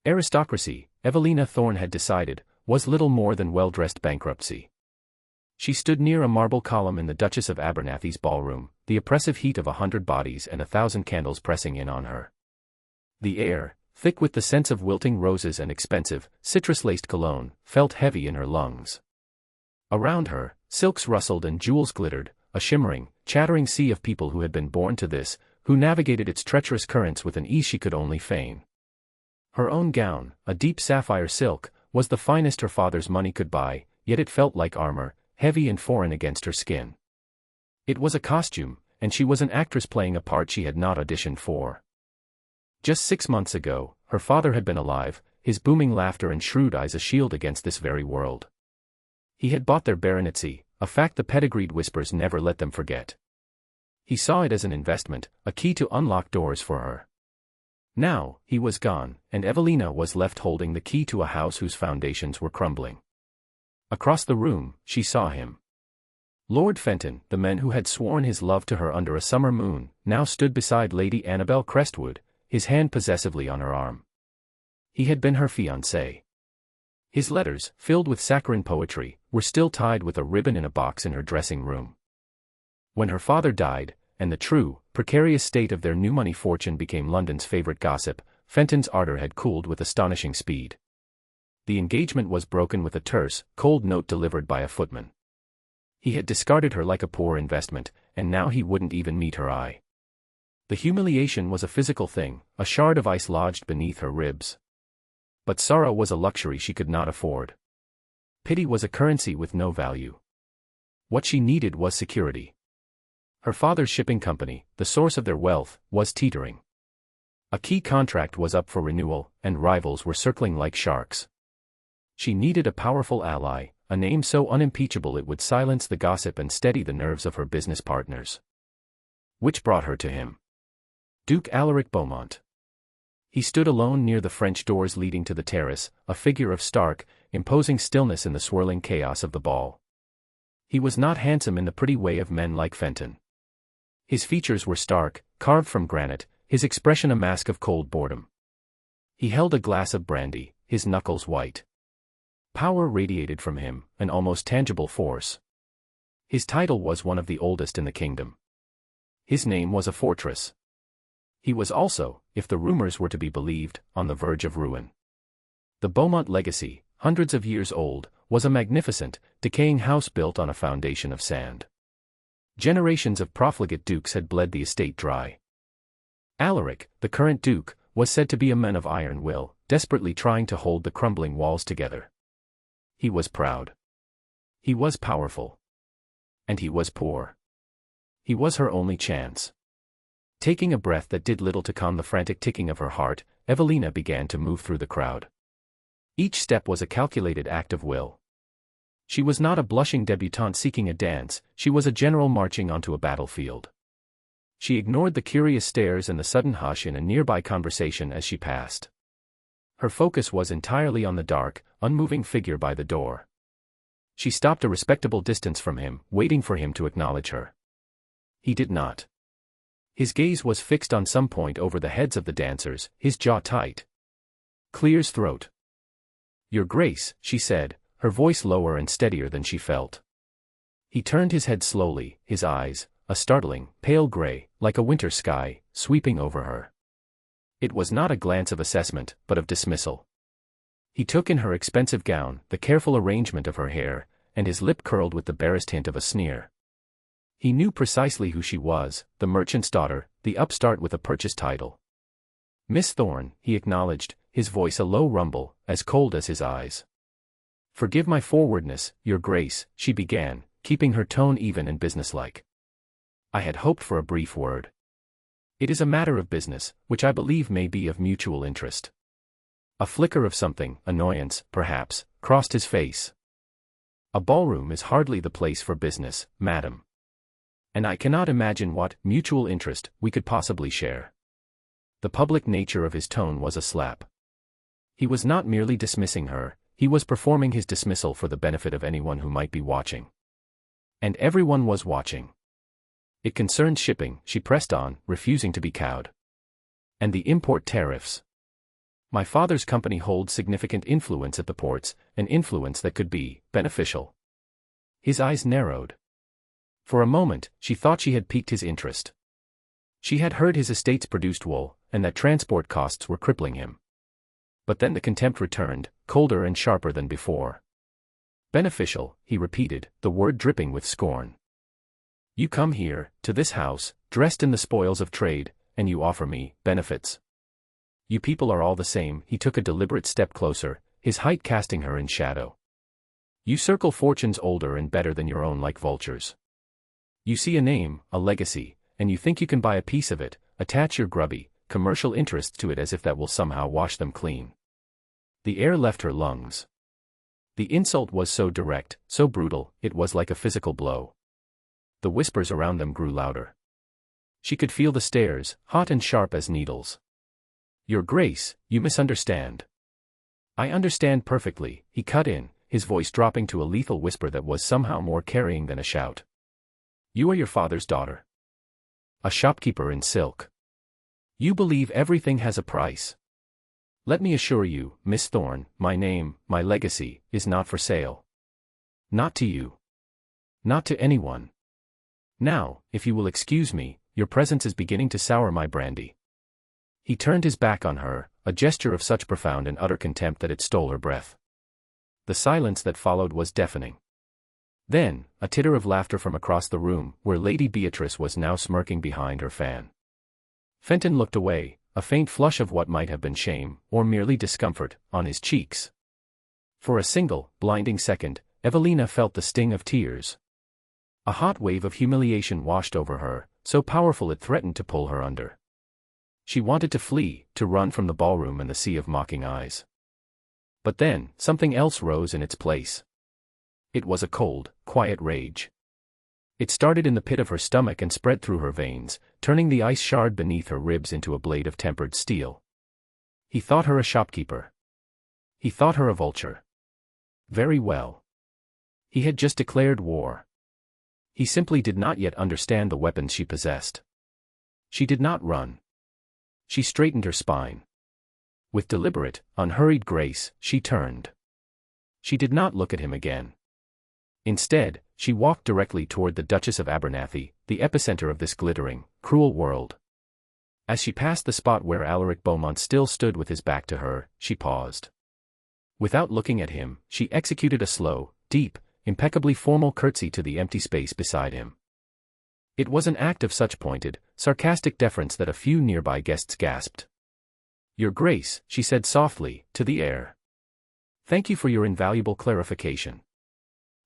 Aristocracy, Evelina Thorne had decided, was little more than well-dressed bankruptcy. She stood near a marble column in the Duchess of Abernathy's ballroom, the oppressive heat of 100 bodies and 1,000 candles pressing in on her. The air, thick with the scents of wilting roses and expensive, citrus-laced cologne, felt heavy in her lungs. Around her, silks rustled and jewels glittered, a shimmering, chattering sea of people who had been born to this, who navigated its treacherous currents with an ease she could only feign. Her own gown, a deep sapphire silk, was the finest her father's money could buy, yet it felt like armor, heavy and foreign against her skin. It was a costume, and she was an actress playing a part she had not auditioned for. Just 6 months ago, her father had been alive, his booming laughter and shrewd eyes a shield against this very world. He had bought their baronetcy, a fact the pedigreed whispers never let them forget. He saw it as an investment, a key to unlock doors for her. Now, he was gone, and Evelina was left holding the key to a house whose foundations were crumbling. Across the room, she saw him. Lord Fenton, the man who had sworn his love to her under a summer moon, now stood beside Lady Annabel Crestwood, his hand possessively on her arm. He had been her fiancé. His letters, filled with saccharine poetry, were still tied with a ribbon in a box in her dressing room. When her father died, and the true, precarious state of their new money fortune became London's favorite gossip, Fenton's ardor had cooled with astonishing speed. The engagement was broken with a terse, cold note delivered by a footman. He had discarded her like a poor investment, and now he wouldn't even meet her eye. The humiliation was a physical thing, a shard of ice lodged beneath her ribs. But sorrow was a luxury she could not afford. Pity was a currency with no value. What she needed was security. Her father's shipping company, the source of their wealth, was teetering. A key contract was up for renewal, and rivals were circling like sharks. She needed a powerful ally, a name so unimpeachable it would silence the gossip and steady the nerves of her business partners. Which brought her to him. Duke Alaric Beaumont. He stood alone near the French doors leading to the terrace, a figure of stark, imposing stillness in the swirling chaos of the ball. He was not handsome in the pretty way of men like Fenton. His features were stark, carved from granite, his expression a mask of cold boredom. He held a glass of brandy, his knuckles white. Power radiated from him, an almost tangible force. His title was one of the oldest in the kingdom. His name was a fortress. He was also, if the rumors were to be believed, on the verge of ruin. The Beaumont legacy, hundreds of years old, was a magnificent, decaying house built on a foundation of sand. Generations of profligate dukes had bled the estate dry. Alaric, the current duke, was said to be a man of iron will, desperately trying to hold the crumbling walls together. He was proud. He was powerful. And he was poor. He was her only chance. Taking a breath that did little to calm the frantic ticking of her heart, Evelina began to move through the crowd. Each step was a calculated act of will. She was not a blushing debutante seeking a dance, she was a general marching onto a battlefield. She ignored the curious stares and the sudden hush in a nearby conversation as she passed. Her focus was entirely on the dark, unmoving figure by the door. She stopped a respectable distance from him, waiting for him to acknowledge her. He did not. His gaze was fixed on some point over the heads of the dancers, his jaw tight. Clear's throat. "Your Grace," she said, her voice lower and steadier than she felt. He turned his head slowly, his eyes, a startling, pale gray, like a winter sky, sweeping over her. It was not a glance of assessment, but of dismissal. He took in her expensive gown, the careful arrangement of her hair, and his lip curled with the barest hint of a sneer. He knew precisely who she was, the merchant's daughter, the upstart with a purchased title. "Miss Thorne," he acknowledged, his voice a low rumble, as cold as his eyes. "Forgive my forwardness, Your Grace," she began, keeping her tone even and businesslike. "I had hoped for a brief word. It is a matter of business, which I believe may be of mutual interest." A flicker of something, annoyance, perhaps, crossed his face. "A ballroom is hardly the place for business, madam. And I cannot imagine what mutual interest we could possibly share." The public nature of his tone was a slap. He was not merely dismissing her, he was performing his dismissal for the benefit of anyone who might be watching. And everyone was watching. "It concerns shipping," she pressed on, refusing to be cowed. "And the import tariffs. My father's company holds significant influence at the ports, an influence that could be beneficial. His eyes narrowed. For a moment, she thought she had piqued his interest. She had heard his estates produced wool, and that transport costs were crippling him. But then the contempt returned, colder and sharper than before. Beneficial, he repeated, the word dripping with scorn. You come here, to this house, dressed in the spoils of trade, and you offer me benefits. You people are all the same. He took a deliberate step closer, his height casting her in shadow. You circle fortunes older and better than your own like vultures. You see a name, a legacy, and you think you can buy a piece of it, attach your grubby, commercial interests to it as if that will somehow wash them clean. The air left her lungs. The insult was so direct, so brutal, it was like a physical blow. The whispers around them grew louder. She could feel the stares, hot and sharp as needles. Your Grace, you misunderstand. I understand perfectly, he cut in, his voice dropping to a lethal whisper that was somehow more carrying than a shout. You are your father's daughter. A shopkeeper in silk. You believe everything has a price. Let me assure you, Miss Thorne, my name, my legacy, is not for sale. Not to you. Not to anyone. Now, if you will excuse me, your presence is beginning to sour my brandy. He turned his back on her, a gesture of such profound and utter contempt that it stole her breath. The silence that followed was deafening. Then, a titter of laughter from across the room, where Lady Beatrice was now smirking behind her fan. Fenton looked away, a faint flush of what might have been shame, or merely discomfort, on his cheeks. For a single, blinding second, Evelina felt the sting of tears. A hot wave of humiliation washed over her, so powerful it threatened to pull her under. She wanted to flee, to run from the ballroom and the sea of mocking eyes. But then, something else rose in its place. It was a cold, quiet rage. It started in the pit of her stomach and spread through her veins, turning the ice shard beneath her ribs into a blade of tempered steel. He thought her a shopkeeper. He thought her a vulture. Very well. He had just declared war. He simply did not yet understand the weapons she possessed. She did not run. She straightened her spine. With deliberate, unhurried grace, she turned. She did not look at him again. Instead, she walked directly toward the Duchess of Abernathy, the epicenter of this glittering, cruel world. As she passed the spot where Alaric Beaumont still stood with his back to her, she paused. Without looking at him, she executed a slow, deep, impeccably formal curtsy to the empty space beside him. It was an act of such pointed, sarcastic deference that a few nearby guests gasped. Your Grace, she said softly, to the air. Thank you for your invaluable clarification.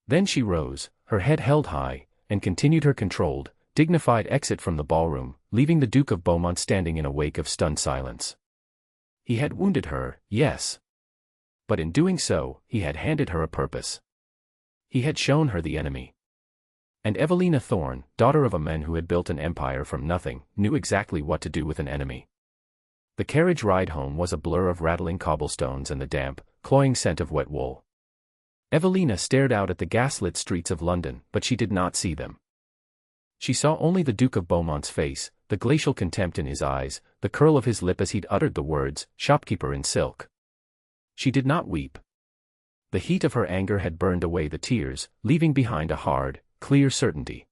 Then she rose, her head held high, and continued her controlled, dignified exit from the ballroom, leaving the Duke of Beaumont standing in a wake of stunned silence. He had wounded her, yes. But in doing so, he had handed her a purpose. He had shown her the enemy. And Evelina Thorne, daughter of a man who had built an empire from nothing, knew exactly what to do with an enemy. The carriage ride home was a blur of rattling cobblestones and the damp, cloying scent of wet wool. Evelina stared out at the gaslit streets of London, but she did not see them. She saw only the Duke of Beaumont's face, the glacial contempt in his eyes, the curl of his lip as he'd uttered the words, shopkeeper in silk. She did not weep. The heat of her anger had burned away the tears, leaving behind a hard, clear certainty.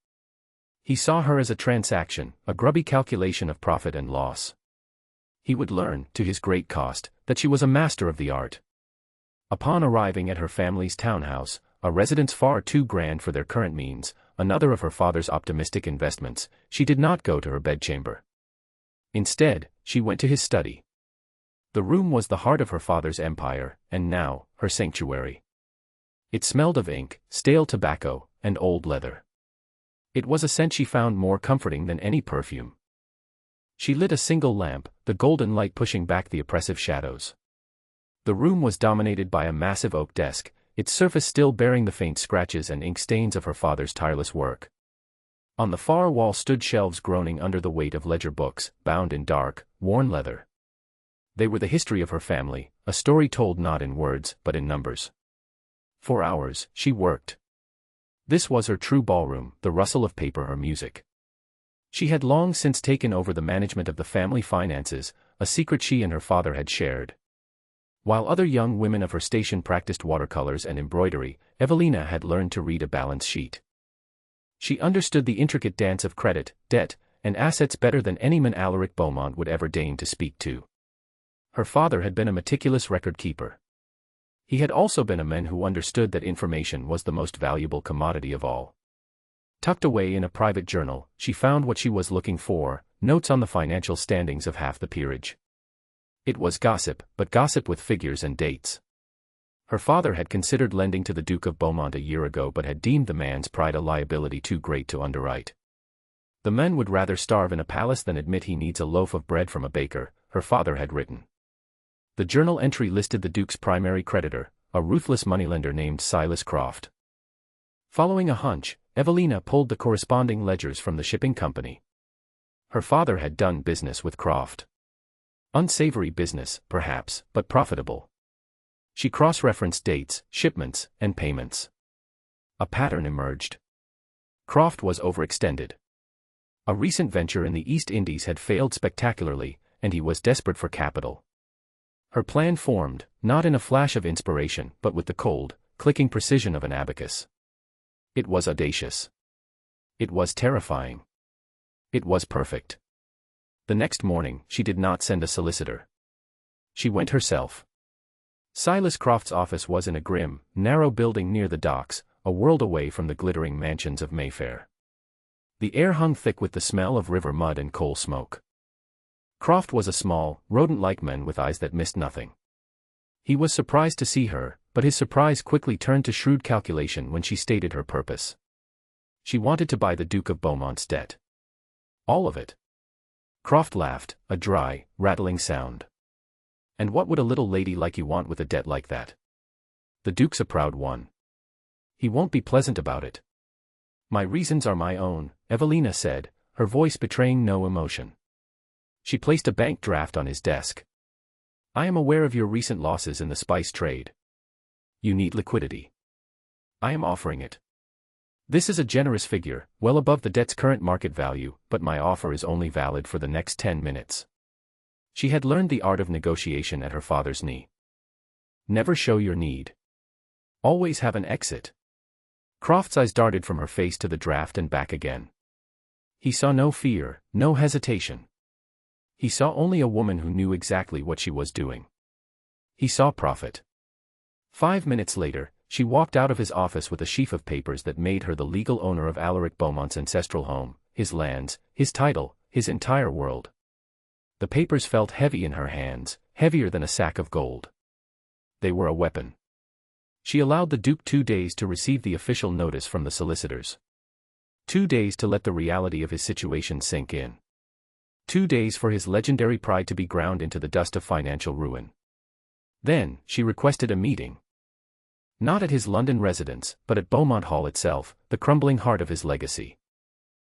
He saw her as a transaction, a grubby calculation of profit and loss. He would learn, to his great cost, that she was a master of the art. Upon arriving at her family's townhouse, a residence far too grand for their current means, another of her father's optimistic investments, she did not go to her bedchamber. Instead, she went to his study. The room was the heart of her father's empire, and now, her sanctuary. It smelled of ink, stale tobacco, and old leather. It was a scent she found more comforting than any perfume. She lit a single lamp, the golden light pushing back the oppressive shadows. The room was dominated by a massive oak desk, its surface still bearing the faint scratches and ink stains of her father's tireless work. On the far wall stood shelves groaning under the weight of ledger books, bound in dark, worn leather. They were the history of her family, a story told not in words, but in numbers. For hours, she worked. This was her true ballroom, the rustle of paper her music. She had long since taken over the management of the family finances, a secret she and her father had shared. While other young women of her station practiced watercolors and embroidery, Evelina had learned to read a balance sheet. She understood the intricate dance of credit, debt, and assets better than any man Alaric Beaumont would ever deign to speak to. Her father had been a meticulous record-keeper. He had also been a man who understood that information was the most valuable commodity of all. Tucked away in a private journal, she found what she was looking for, notes on the financial standings of half the peerage. It was gossip, but gossip with figures and dates. Her father had considered lending to the Duke of Beaumont a year ago but had deemed the man's pride a liability too great to underwrite. The man would rather starve in a palace than admit he needs a loaf of bread from a baker, her father had written. The journal entry listed the Duke's primary creditor, a ruthless moneylender named Silas Croft. Following a hunch, Evelina pulled the corresponding ledgers from the shipping company. Her father had done business with Croft. Unsavory business, perhaps, but profitable. She cross-referenced dates, shipments, and payments. A pattern emerged. Croft was overextended. A recent venture in the East Indies had failed spectacularly, and he was desperate for capital. Her plan formed, not in a flash of inspiration but with the cold, clicking precision of an abacus. It was audacious. It was terrifying. It was perfect. The next morning, she did not send a solicitor. She went herself. Silas Croft's office was in a grim, narrow building near the docks, a world away from the glittering mansions of Mayfair. The air hung thick with the smell of river mud and coal smoke. Croft was a small, rodent-like man with eyes that missed nothing. He was surprised to see her, but his surprise quickly turned to shrewd calculation when she stated her purpose. She wanted to buy the Duke of Beaumont's debt. All of it. Croft laughed, a dry, rattling sound. And what would a little lady like you want with a debt like that? The Duke's a proud one. He won't be pleasant about it. My reasons are my own, Evelina said, her voice betraying no emotion. She placed a bank draft on his desk. I am aware of your recent losses in the spice trade. You need liquidity. I am offering it. This is a generous figure, well above the debt's current market value, but my offer is only valid for the next 10 minutes. She had learned the art of negotiation at her father's knee. Never show your need. Always have an exit. Croft's eyes darted from her face to the draft and back again. He saw no fear, no hesitation. He saw only a woman who knew exactly what she was doing. He saw profit. 5 minutes later, she walked out of his office with a sheaf of papers that made her the legal owner of Alaric Beaumont's ancestral home, his lands, his title, his entire world. The papers felt heavy in her hands, heavier than a sack of gold. They were a weapon. She allowed the Duke 2 days to receive the official notice from the solicitors. 2 days to let the reality of his situation sink in. 2 days for his legendary pride to be ground into the dust of financial ruin. Then, she requested a meeting. Not at his London residence, but at Beaumont Hall itself, the crumbling heart of his legacy.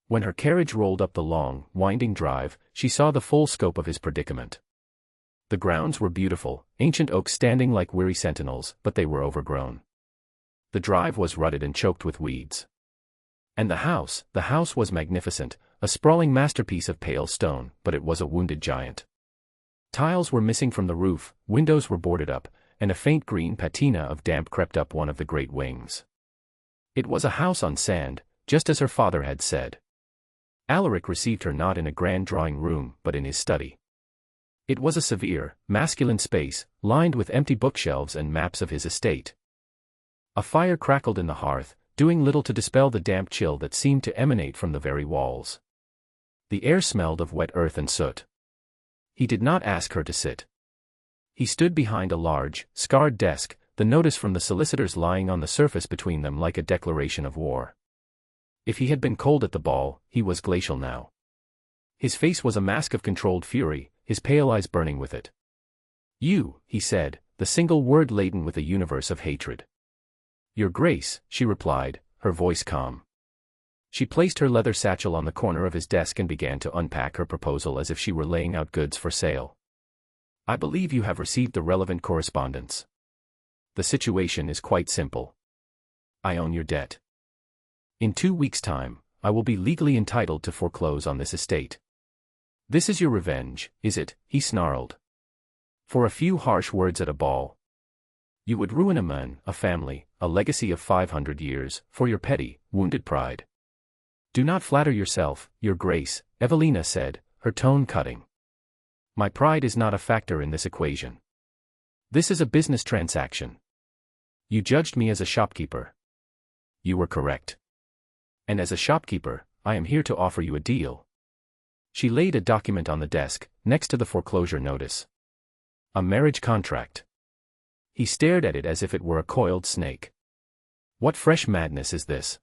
When her carriage rolled up the long, winding drive, she saw the full scope of his predicament. The grounds were beautiful, ancient oaks standing like weary sentinels, but they were overgrown. The drive was rutted and choked with weeds. And the house was magnificent, a sprawling masterpiece of pale stone, but it was a wounded giant. Tiles were missing from the roof, windows were boarded up, and a faint green patina of damp crept up one of the great wings. It was a house on sand, just as her father had said. Alaric received her not in a grand drawing room, but in his study. It was a severe, masculine space, lined with empty bookshelves and maps of his estate. A fire crackled in the hearth, doing little to dispel the damp chill that seemed to emanate from the very walls. The air smelled of wet earth and soot. He did not ask her to sit. He stood behind a large, scarred desk, the notice from the solicitors lying on the surface between them like a declaration of war. If he had been cold at the ball, he was glacial now. His face was a mask of controlled fury, his pale eyes burning with it. You, he said, the single word laden with a universe of hatred. Your Grace, she replied, her voice calm. She placed her leather satchel on the corner of his desk and began to unpack her proposal as if she were laying out goods for sale. I believe you have received the relevant correspondence. The situation is quite simple. I own your debt. In 2 weeks' time, I will be legally entitled to foreclose on this estate. This is your revenge, is it? He snarled. For a few harsh words at a ball. You would ruin a man, a family, a legacy of 500 years, for your petty, wounded pride. Do not flatter yourself, Your Grace, Evelina said, her tone cutting. My pride is not a factor in this equation. This is a business transaction. You judged me as a shopkeeper. You were correct. And as a shopkeeper, I am here to offer you a deal. She laid a document on the desk, next to the foreclosure notice. A marriage contract. He stared at it as if it were a coiled snake. What fresh madness is this?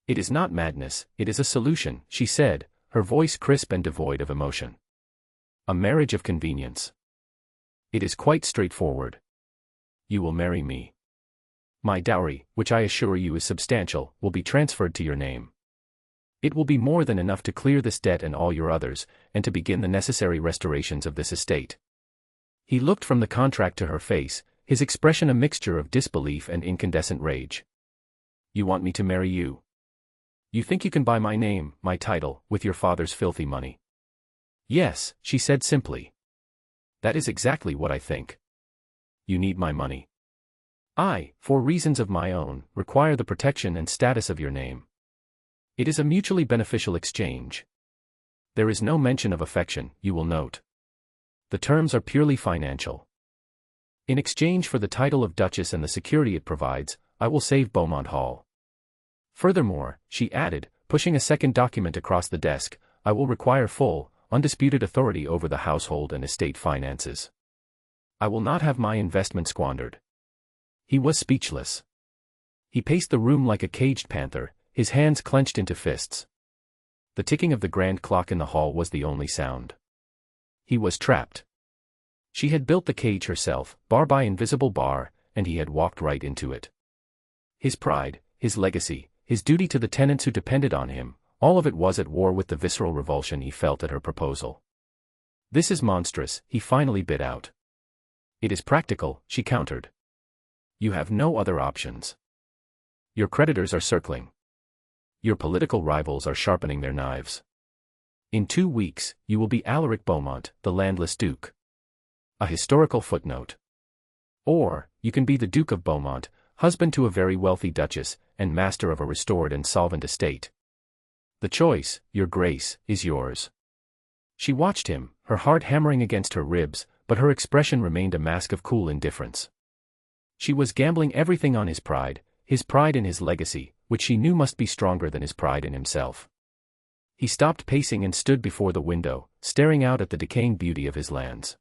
It is not madness, it is a solution, she said, her voice crisp and devoid of emotion. A marriage of convenience. It is quite straightforward. You will marry me. My dowry, which I assure you is substantial, will be transferred to your name. It will be more than enough to clear this debt and all your others, and to begin the necessary restorations of this estate. He looked from the contract to her face, his expression a mixture of disbelief and incandescent rage. You want me to marry you? You think you can buy my name, my title, with your father's filthy money? Yes, she said simply. That is exactly what I think. You need my money. I, for reasons of my own, require the protection and status of your name. It is a mutually beneficial exchange. There is no mention of affection, you will note. The terms are purely financial. In exchange for the title of Duchess and the security it provides, I will save Beaumont Hall. Furthermore, she added, pushing a second document across the desk, I will require full, undisputed authority over the household and estate finances. I will not have my investment squandered. He was speechless. He paced the room like a caged panther, his hands clenched into fists. The ticking of the grand clock in the hall was the only sound. He was trapped. She had built the cage herself, bar by invisible bar, and he had walked right into it. His pride, his legacy, his duty to the tenants who depended on him, all of it was at war with the visceral revulsion he felt at her proposal. This is monstrous, he finally bit out. It is practical, she countered. You have no other options. Your creditors are circling. Your political rivals are sharpening their knives. In 2 weeks, you will be Alaric Beaumont, the landless duke. A historical footnote. Or, you can be the Duke of Beaumont, husband to a very wealthy duchess, and master of a restored and solvent estate. The choice, Your Grace, is yours. She watched him, her heart hammering against her ribs, but her expression remained a mask of cool indifference. She was gambling everything on his pride in his legacy, which she knew must be stronger than his pride in himself. He stopped pacing and stood before the window, staring out at the decaying beauty of his lands.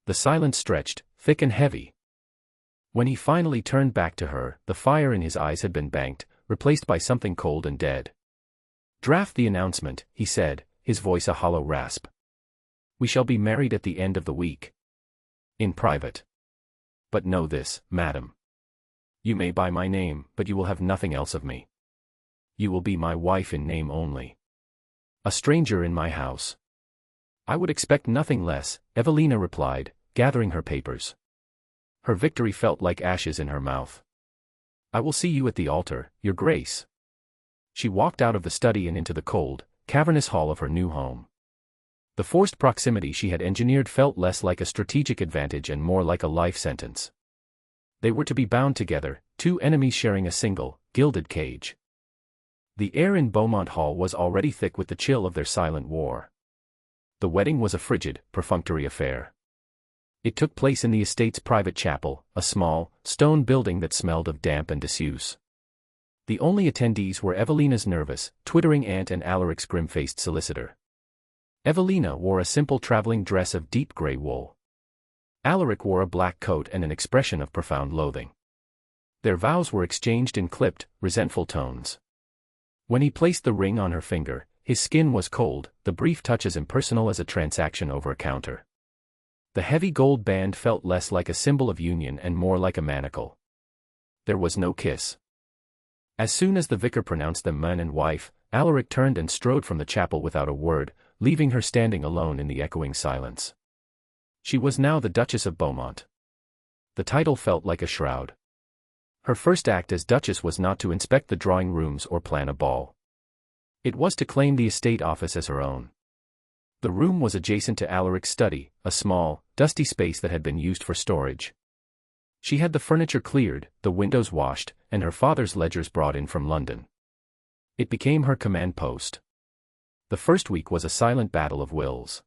The silence stretched, thick and heavy. When he finally turned back to her, the fire in his eyes had been banked, replaced by something cold and dead. Draft the announcement, he said, his voice a hollow rasp. We shall be married at the end of the week. In private. But know this, madam. You may buy my name, but you will have nothing else of me. You will be my wife in name only. A stranger in my house. I would expect nothing less, Evelina replied, gathering her papers. Her victory felt like ashes in her mouth. I will see you at the altar, Your Grace. She walked out of the study and into the cold, cavernous hall of her new home. The forced proximity she had engineered felt less like a strategic advantage and more like a life sentence. They were to be bound together, two enemies sharing a single, gilded cage. The air in Beaumont Hall was already thick with the chill of their silent war. The wedding was a frigid, perfunctory affair. It took place in the estate's private chapel, a small, stone building that smelled of damp and disuse. The only attendees were Evelina's nervous, twittering aunt and Alaric's grim-faced solicitor. Evelina wore a simple traveling dress of deep gray wool. Alaric wore a black coat and an expression of profound loathing. Their vows were exchanged in clipped, resentful tones. When he placed the ring on her finger, his skin was cold, the brief touch as impersonal as a transaction over a counter. The heavy gold band felt less like a symbol of union and more like a manacle. There was no kiss. As soon as the vicar pronounced them man and wife, Alaric turned and strode from the chapel without a word, leaving her standing alone in the echoing silence. She was now the Duchess of Beaumont. The title felt like a shroud. Her first act as Duchess was not to inspect the drawing rooms or plan a ball. It was to claim the estate office as her own. The room was adjacent to Alaric's study, a small, dusty space that had been used for storage. She had the furniture cleared, the windows washed, and her father's ledgers brought in from London. It became her command post. The first week was a silent battle of wills.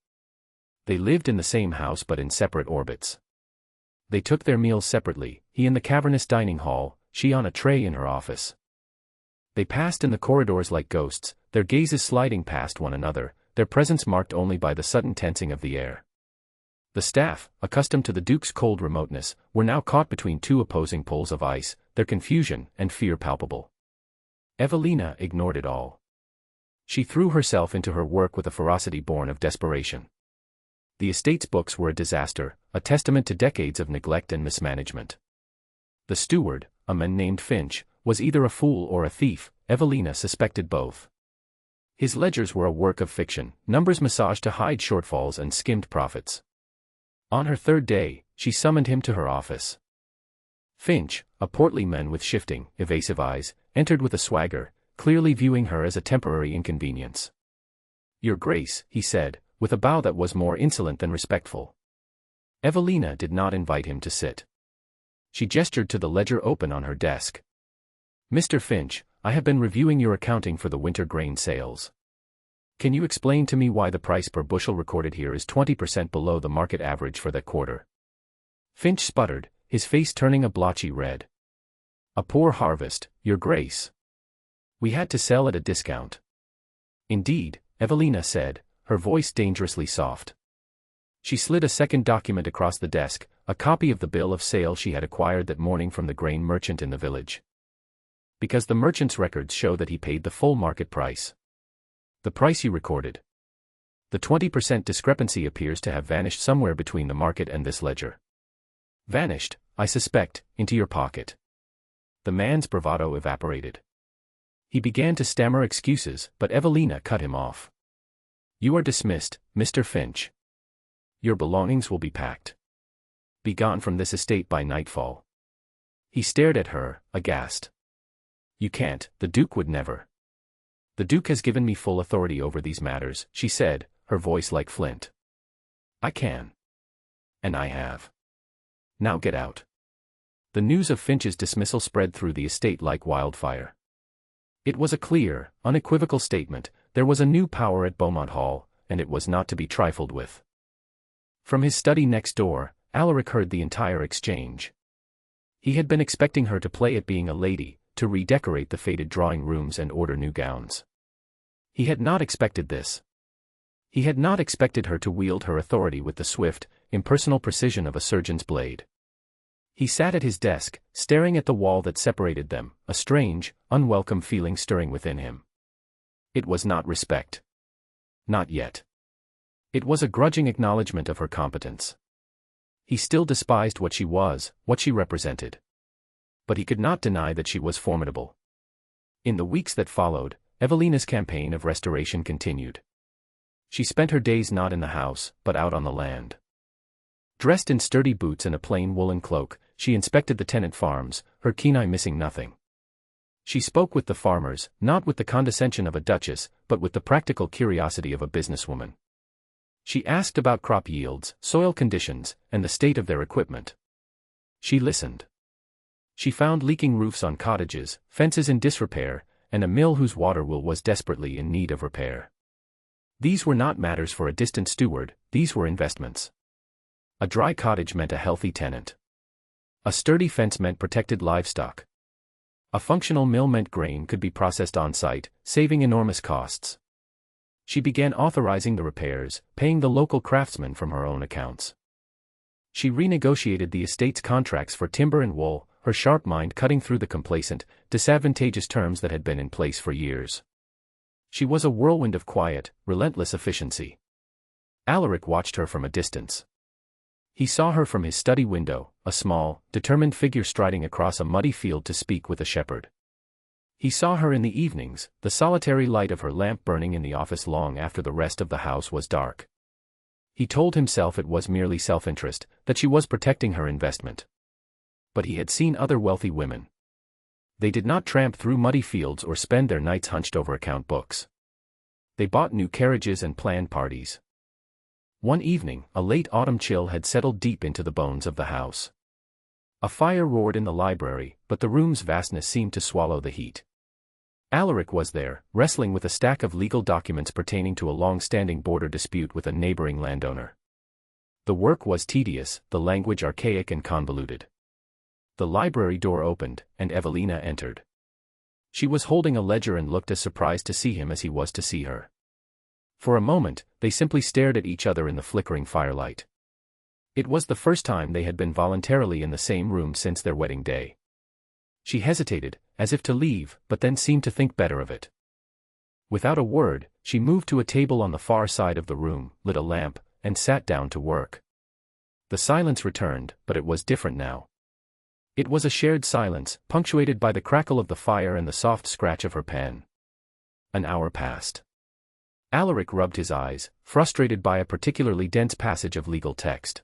They lived in the same house but in separate orbits. They took their meals separately, he in the cavernous dining hall, she on a tray in her office. They passed in the corridors like ghosts, their gazes sliding past one another, their presence marked only by the sudden tensing of the air. The staff, accustomed to the Duke's cold remoteness, were now caught between two opposing poles of ice, their confusion and fear palpable. Evelina ignored it all. She threw herself into her work with a ferocity born of desperation. The estate's books were a disaster, a testament to decades of neglect and mismanagement. The steward, a man named Finch, was either a fool or a thief. Evelina suspected both. His ledgers were a work of fiction, numbers massaged to hide shortfalls and skimmed profits. On her third day, she summoned him to her office. Finch, a portly man with shifting, evasive eyes, entered with a swagger, clearly viewing her as a temporary inconvenience. "Your Grace," he said, with a bow that was more insolent than respectful. Evelina did not invite him to sit. She gestured to the ledger open on her desk. "Mr. Finch, I have been reviewing your accounting for the winter grain sales. Can you explain to me why the price per bushel recorded here is 20% below the market average for that quarter?" Finch sputtered, his face turning a blotchy red. "A poor harvest, Your Grace. We had to sell at a discount." "Indeed," Evelina said, her voice dangerously soft. She slid a second document across the desk, a copy of the bill of sale she had acquired that morning from the grain merchant in the village. "Because the merchant's records show that he paid the full market price. The price he recorded. The 20% discrepancy appears to have vanished somewhere between the market and this ledger." "Vanished, I suspect, into your pocket." The man's bravado evaporated. He began to stammer excuses, but Evelina cut him off. "You are dismissed, Mr. Finch. Your belongings will be packed. Be gone from this estate by nightfall." He stared at her, aghast. "You can't, the Duke would never." "The Duke has given me full authority over these matters," she said, her voice like flint. "I can. And I have. Now get out." The news of Finch's dismissal spread through the estate like wildfire. It was a clear, unequivocal statement: there was a new power at Beaumont Hall, and it was not to be trifled with. From his study next door, Alaric heard the entire exchange. He had been expecting her to play at being a lady, to redecorate the faded drawing rooms and order new gowns. He had not expected this. He had not expected her to wield her authority with the swift, impersonal precision of a surgeon's blade. He sat at his desk, staring at the wall that separated them, a strange, unwelcome feeling stirring within him. It was not respect. Not yet. It was a grudging acknowledgement of her competence. He still despised what she was, what she represented. But he could not deny that she was formidable. In the weeks that followed, Evelina's campaign of restoration continued. She spent her days not in the house, but out on the land. Dressed in sturdy boots and a plain woolen cloak, she inspected the tenant farms, her keen eye missing nothing. She spoke with the farmers, not with the condescension of a duchess, but with the practical curiosity of a businesswoman. She asked about crop yields, soil conditions, and the state of their equipment. She listened. She found leaking roofs on cottages, fences in disrepair, and a mill whose water wheel was desperately in need of repair. These were not matters for a distant steward, these were investments. A dry cottage meant a healthy tenant. A sturdy fence meant protected livestock. A functional mill meant grain could be processed on site, saving enormous costs. She began authorizing the repairs, paying the local craftsmen from her own accounts. She renegotiated the estate's contracts for timber and wool, her sharp mind cutting through the complacent, disadvantageous terms that had been in place for years. She was a whirlwind of quiet, relentless efficiency. Alaric watched her from a distance. He saw her from his study window, a small, determined figure striding across a muddy field to speak with a shepherd. He saw her in the evenings, the solitary light of her lamp burning in the office long after the rest of the house was dark. He told himself it was merely self-interest, that she was protecting her investment. But he had seen other wealthy women. They did not tramp through muddy fields or spend their nights hunched over account books. They bought new carriages and planned parties. One evening, a late autumn chill had settled deep into the bones of the house. A fire roared in the library, but the room's vastness seemed to swallow the heat. Alaric was there, wrestling with a stack of legal documents pertaining to a long-standing border dispute with a neighboring landowner. The work was tedious, the language archaic and convoluted. The library door opened, and Evelina entered. She was holding a ledger and looked as surprised to see him as he was to see her. For a moment, they simply stared at each other in the flickering firelight. It was the first time they had been voluntarily in the same room since their wedding day. She hesitated, as if to leave, but then seemed to think better of it. Without a word, she moved to a table on the far side of the room, lit a lamp, and sat down to work. The silence returned, but it was different now. It was a shared silence, punctuated by the crackle of the fire and the soft scratch of her pen. An hour passed. Alaric rubbed his eyes, frustrated by a particularly dense passage of legal text.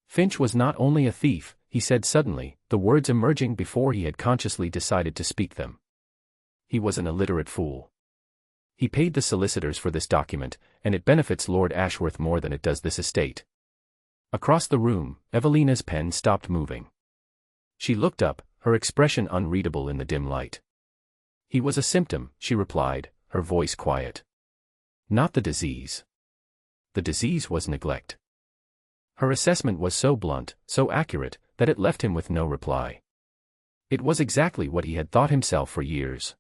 Finch was not only a thief, he said suddenly, the words emerging before he had consciously decided to speak them. He was an illiterate fool. He paid the solicitors for this document, and it benefits Lord Ashworth more than it does this estate. Across the room, Evelina's pen stopped moving. She looked up, her expression unreadable in the dim light. He was a symptom, she replied, her voice quiet. Not the disease. The disease was neglect. Her assessment was so blunt, so accurate, that it left him with no reply. It was exactly what he had thought himself for years.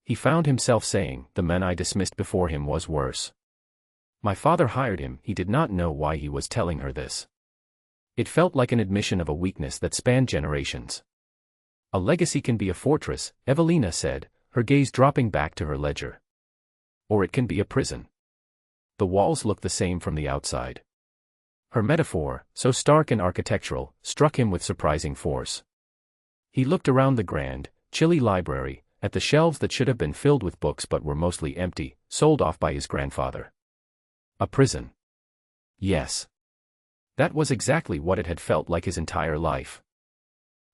He found himself saying, the man I dismissed before him was worse. My father hired him, he did not know why he was telling her this. It felt like an admission of a weakness that spanned generations. A legacy can be a fortress, Evelina said, her gaze dropping back to her ledger. Or it can be a prison. The walls look the same from the outside. Her metaphor, so stark and architectural, struck him with surprising force. He looked around the grand, chilly library, at the shelves that should have been filled with books but were mostly empty, sold off by his grandfather. A prison. Yes. That was exactly what it had felt like his entire life.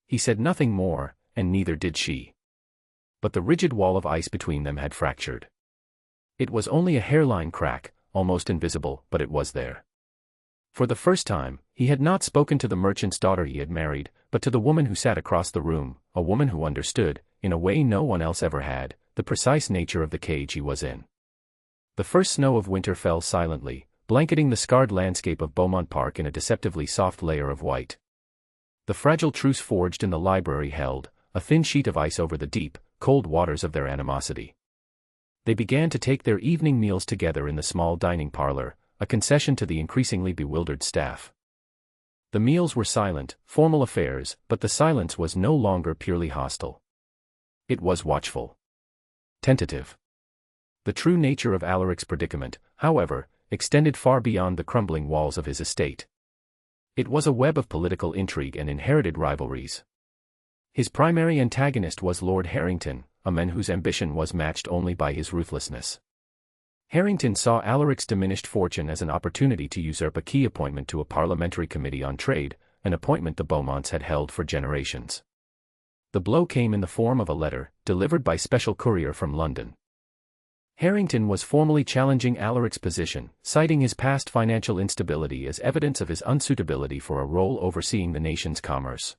He said nothing more, and neither did she. But the rigid wall of ice between them had fractured. It was only a hairline crack, almost invisible, but it was there. For the first time, he had not spoken to the merchant's daughter he had married, but to the woman who sat across the room, a woman who understood, in a way no one else ever had, the precise nature of the cage he was in. The first snow of winter fell silently, blanketing the scarred landscape of Beaumont Park in a deceptively soft layer of white. The fragile truce forged in the library held, a thin sheet of ice over the deep, cold waters of their animosity. They began to take their evening meals together in the small dining parlor, a concession to the increasingly bewildered staff. The meals were silent, formal affairs, but the silence was no longer purely hostile. It was watchful. Tentative. The true nature of Alaric's predicament, however, extended far beyond the crumbling walls of his estate. It was a web of political intrigue and inherited rivalries. His primary antagonist was Lord Harrington, a man whose ambition was matched only by his ruthlessness. Harrington saw Alaric's diminished fortune as an opportunity to usurp a key appointment to a parliamentary committee on trade, an appointment the Beaumonts had held for generations. The blow came in the form of a letter, delivered by special courier from London. Harrington was formally challenging Alaric's position, citing his past financial instability as evidence of his unsuitability for a role overseeing the nation's commerce.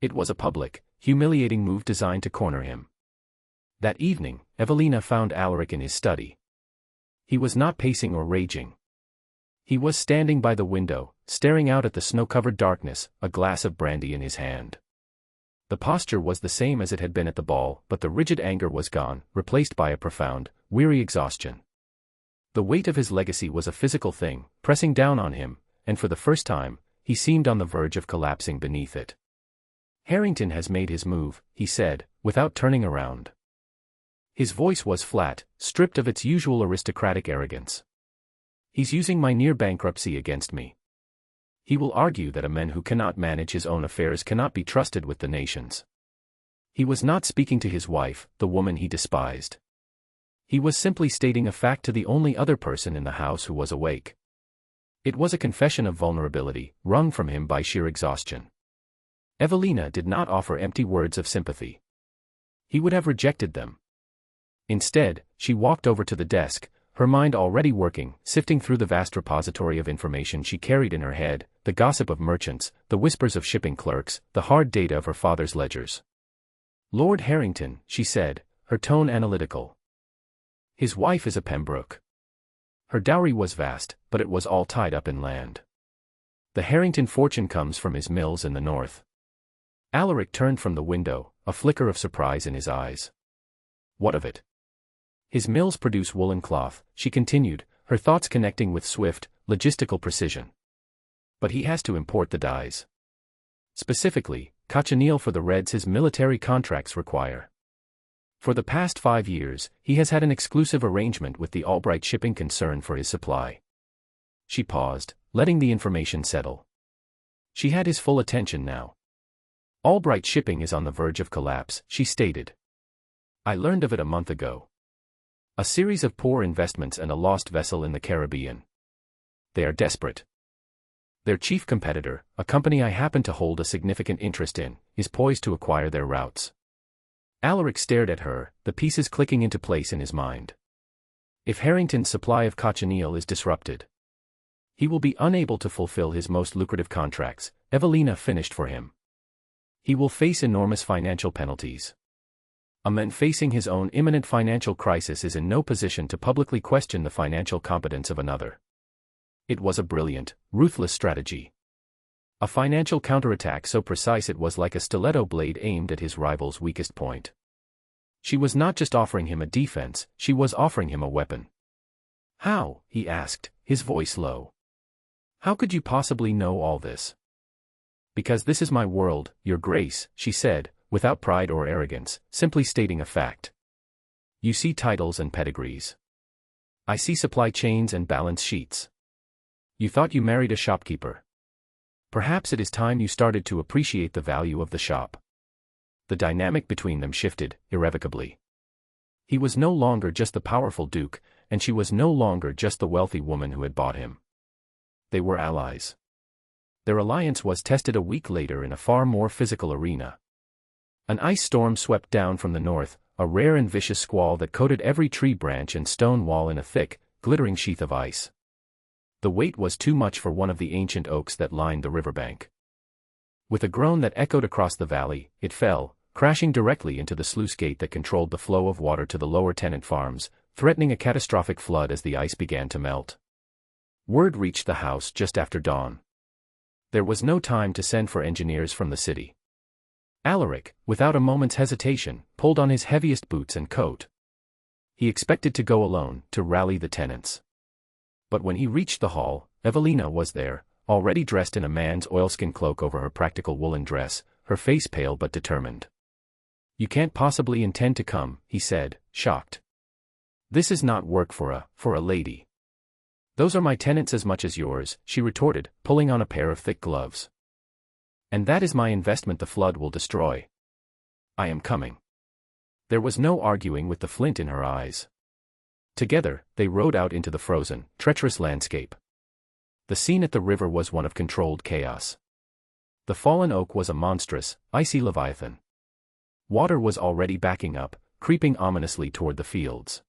It was a public, humiliating move designed to corner him. That evening, Evelina found Alaric in his study. He was not pacing or raging. He was standing by the window, staring out at the snow-covered darkness, a glass of brandy in his hand. The posture was the same as it had been at the ball, but the rigid anger was gone, replaced by a profound, weary exhaustion. The weight of his legacy was a physical thing, pressing down on him, and for the first time, he seemed on the verge of collapsing beneath it. Harrington has made his move, he said, without turning around. His voice was flat, stripped of its usual aristocratic arrogance. He's using my near bankruptcy against me. He will argue that a man who cannot manage his own affairs cannot be trusted with the nation's. He was not speaking to his wife, the woman he despised. He was simply stating a fact to the only other person in the house who was awake. It was a confession of vulnerability, wrung from him by sheer exhaustion. Evelina did not offer empty words of sympathy. He would have rejected them. Instead, she walked over to the desk, her mind already working, sifting through the vast repository of information she carried in her head, the gossip of merchants, the whispers of shipping clerks, the hard data of her father's ledgers. Lord Harrington, she said, her tone analytical. His wife is a Pembroke. Her dowry was vast, but it was all tied up in land. The Harrington fortune comes from his mills in the north. Alaric turned from the window, a flicker of surprise in his eyes. What of it? His mills produce woolen cloth, she continued, her thoughts connecting with swift, logistical precision. But he has to import the dyes. Specifically, cochineal for the reds his military contracts require. For the past 5 years, he has had an exclusive arrangement with the Albright shipping concern for his supply. She paused, letting the information settle. She had his full attention now. Albright shipping is on the verge of collapse, she stated. I learned of it a month ago. A series of poor investments and a lost vessel in the Caribbean. They are desperate. Their chief competitor, a company I happen to hold a significant interest in, is poised to acquire their routes. Alaric stared at her, the pieces clicking into place in his mind. If Harrington's supply of cochineal is disrupted, he will be unable to fulfill his most lucrative contracts, Evelina finished for him. He will face enormous financial penalties. A man facing his own imminent financial crisis is in no position to publicly question the financial competence of another. It was a brilliant, ruthless strategy. A financial counterattack so precise it was like a stiletto blade aimed at his rival's weakest point. She was not just offering him a defense, she was offering him a weapon. How? He asked, his voice low. How could you possibly know all this? Because this is my world, Your Grace, she said, without pride or arrogance, simply stating a fact. You see titles and pedigrees. I see supply chains and balance sheets. You thought you married a shopkeeper. Perhaps it is time you started to appreciate the value of the shop. The dynamic between them shifted, irrevocably. He was no longer just the powerful duke, and she was no longer just the wealthy woman who had bought him. They were allies. Their alliance was tested a week later in a far more physical arena. An ice storm swept down from the north, a rare and vicious squall that coated every tree branch and stone wall in a thick, glittering sheath of ice. The weight was too much for one of the ancient oaks that lined the riverbank. With a groan that echoed across the valley, it fell, crashing directly into the sluice gate that controlled the flow of water to the lower tenant farms, threatening a catastrophic flood as the ice began to melt. Word reached the house just after dawn. There was no time to send for engineers from the city. Alaric, without a moment's hesitation, pulled on his heaviest boots and coat. He expected to go alone, to rally the tenants. But when he reached the hall, Evelina was there, already dressed in a man's oilskin cloak over her practical woolen dress, her face pale but determined. You can't possibly intend to come, he said, shocked. This is not work for a lady. Those are my tenants as much as yours, she retorted, pulling on a pair of thick gloves. And that is my investment the flood will destroy. I am coming. There was no arguing with the flint in her eyes. Together, they rode out into the frozen, treacherous landscape. The scene at the river was one of controlled chaos. The fallen oak was a monstrous, icy leviathan. Water was already backing up, creeping ominously toward the fields.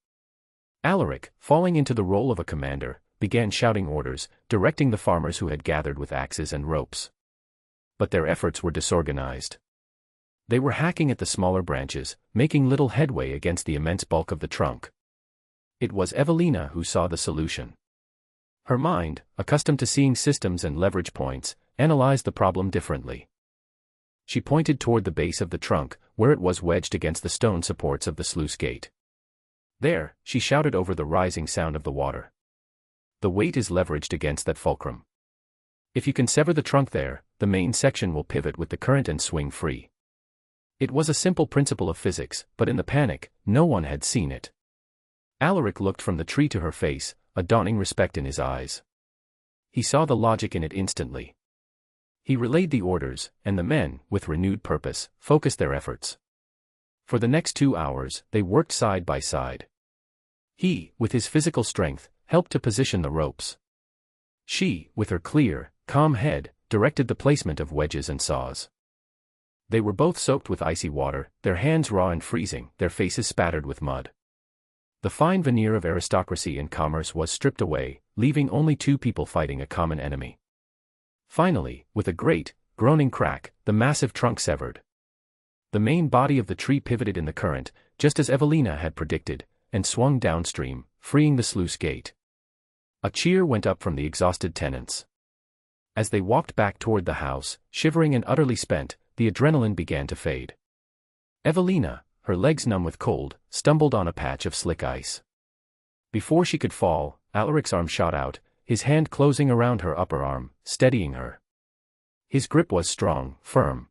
Alaric, falling into the role of a commander, began shouting orders, directing the farmers who had gathered with axes and ropes. But their efforts were disorganized. They were hacking at the smaller branches, making little headway against the immense bulk of the trunk. It was Evelina who saw the solution. Her mind, accustomed to seeing systems and leverage points, analyzed the problem differently. She pointed toward the base of the trunk, where it was wedged against the stone supports of the sluice gate. There, she shouted over the rising sound of the water. The weight is leveraged against that fulcrum. If you can sever the trunk there, the main section will pivot with the current and swing free. It was a simple principle of physics, but in the panic, no one had seen it. Alaric looked from the tree to her face, a dawning respect in his eyes. He saw the logic in it instantly. He relayed the orders, and the men, with renewed purpose, focused their efforts. For the next 2 hours, they worked side by side. He, with his physical strength, helped to position the ropes. She, with her clear, calm head, directed the placement of wedges and saws. They were both soaked with icy water, their hands raw and freezing, their faces spattered with mud. The fine veneer of aristocracy and commerce was stripped away, leaving only two people fighting a common enemy. Finally, with a great, groaning crack, the massive trunk severed. The main body of the tree pivoted in the current, just as Evelina had predicted, and swung downstream, freeing the sluice gate. A cheer went up from the exhausted tenants. As they walked back toward the house, shivering and utterly spent, the adrenaline began to fade. Evelina, her legs numb with cold, stumbled on a patch of slick ice. Before she could fall, Alaric's arm shot out, his hand closing around her upper arm, steadying her. His grip was strong, firm.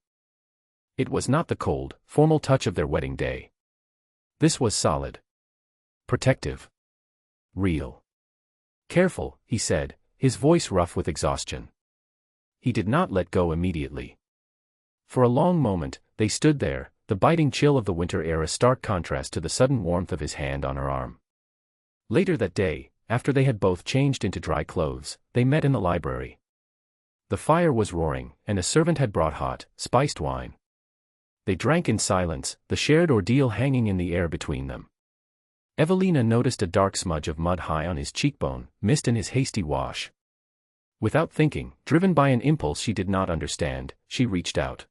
It was not the cold, formal touch of their wedding day. This was solid. Protective. Real. "Careful," he said, his voice rough with exhaustion. He did not let go immediately. For a long moment, they stood there, the biting chill of the winter air a stark contrast to the sudden warmth of his hand on her arm. Later that day, after they had both changed into dry clothes, they met in the library. The fire was roaring, and a servant had brought hot, spiced wine. They drank in silence, the shared ordeal hanging in the air between them. Evelina noticed a dark smudge of mud high on his cheekbone, missed in his hasty wash. Without thinking, driven by an impulse she did not understand, she reached out.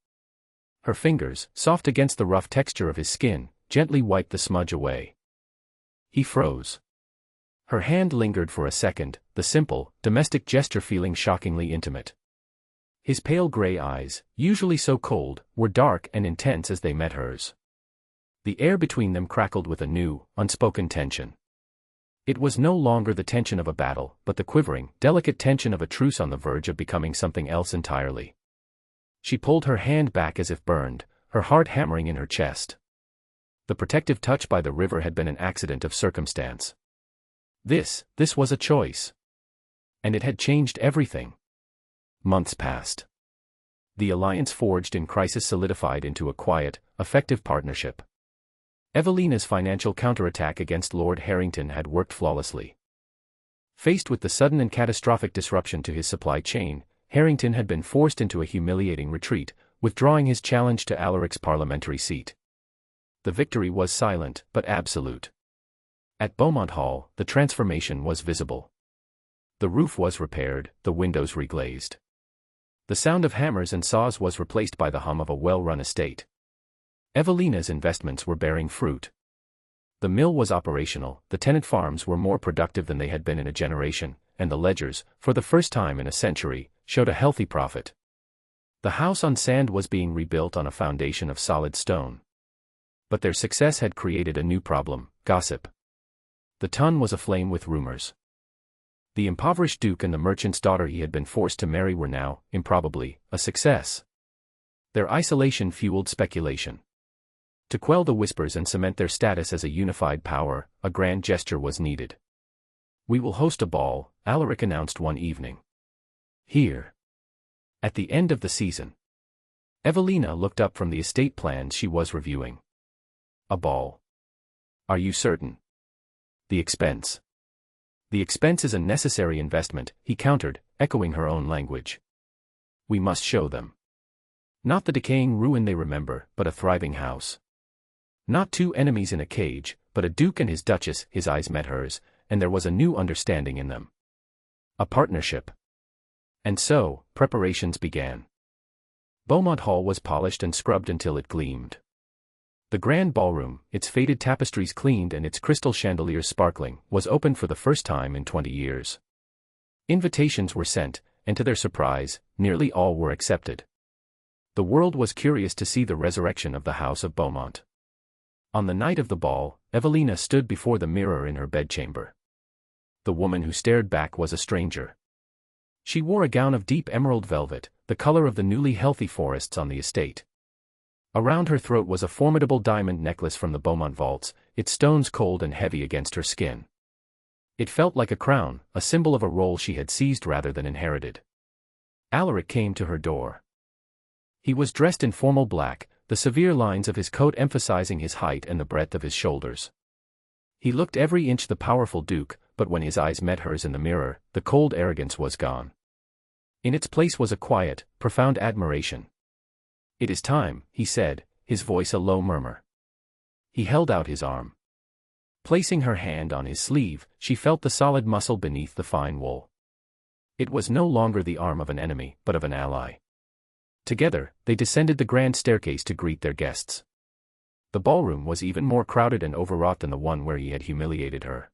Her fingers, soft against the rough texture of his skin, gently wiped the smudge away. He froze. Her hand lingered for a second, the simple, domestic gesture feeling shockingly intimate. His pale gray eyes, usually so cold, were dark and intense as they met hers. The air between them crackled with a new, unspoken tension. It was no longer the tension of a battle, but the quivering, delicate tension of a truce on the verge of becoming something else entirely. She pulled her hand back as if burned, her heart hammering in her chest. The protective touch by the river had been an accident of circumstance. This was a choice. And it had changed everything. Months passed. The alliance forged in crisis solidified into a quiet, effective partnership. Evelina's financial counterattack against Lord Harrington had worked flawlessly. Faced with the sudden and catastrophic disruption to his supply chain, Harrington had been forced into a humiliating retreat, withdrawing his challenge to Alaric's parliamentary seat. The victory was silent, but absolute. At Beaumont Hall, the transformation was visible. The roof was repaired, the windows reglazed. The sound of hammers and saws was replaced by the hum of a well-run estate. Evelina's investments were bearing fruit. The mill was operational, the tenant farms were more productive than they had been in a generation, and the ledgers, for the first time in a century, showed a healthy profit. The house on sand was being rebuilt on a foundation of solid stone. But their success had created a new problem: gossip. The Ton was aflame with rumors. The impoverished duke and the merchant's daughter he had been forced to marry were now, improbably, a success. Their isolation fueled speculation. To quell the whispers and cement their status as a unified power, a grand gesture was needed. "We will host a ball," Alaric announced one evening. "Here." At the end of the season. Evelina looked up from the estate plans she was reviewing. "A ball? Are you certain?" "The expense." "The expense is a necessary investment," he countered, echoing her own language. "We must show them. Not the decaying ruin they remember, but a thriving house. Not two enemies in a cage, but a duke and his duchess." His eyes met hers, and there was a new understanding in them. A partnership. And so, preparations began. Beaumont Hall was polished and scrubbed until it gleamed. The grand ballroom, its faded tapestries cleaned and its crystal chandeliers sparkling, was opened for the first time in 20 years. Invitations were sent, and to their surprise, nearly all were accepted. The world was curious to see the resurrection of the House of Beaumont. On the night of the ball, Evelina stood before the mirror in her bedchamber. The woman who stared back was a stranger. She wore a gown of deep emerald velvet, the color of the newly healthy forests on the estate. Around her throat was a formidable diamond necklace from the Beaumont vaults, its stones cold and heavy against her skin. It felt like a crown, a symbol of a role she had seized rather than inherited. Alaric came to her door. He was dressed in formal black, the severe lines of his coat emphasizing his height and the breadth of his shoulders. He looked every inch the powerful duke, but when his eyes met hers in the mirror, the cold arrogance was gone. In its place was a quiet, profound admiration. "It is time," he said, his voice a low murmur. He held out his arm. Placing her hand on his sleeve, she felt the solid muscle beneath the fine wool. It was no longer the arm of an enemy, but of an ally. Together, they descended the grand staircase to greet their guests. The ballroom was even more crowded and overwrought than the one where he had humiliated her.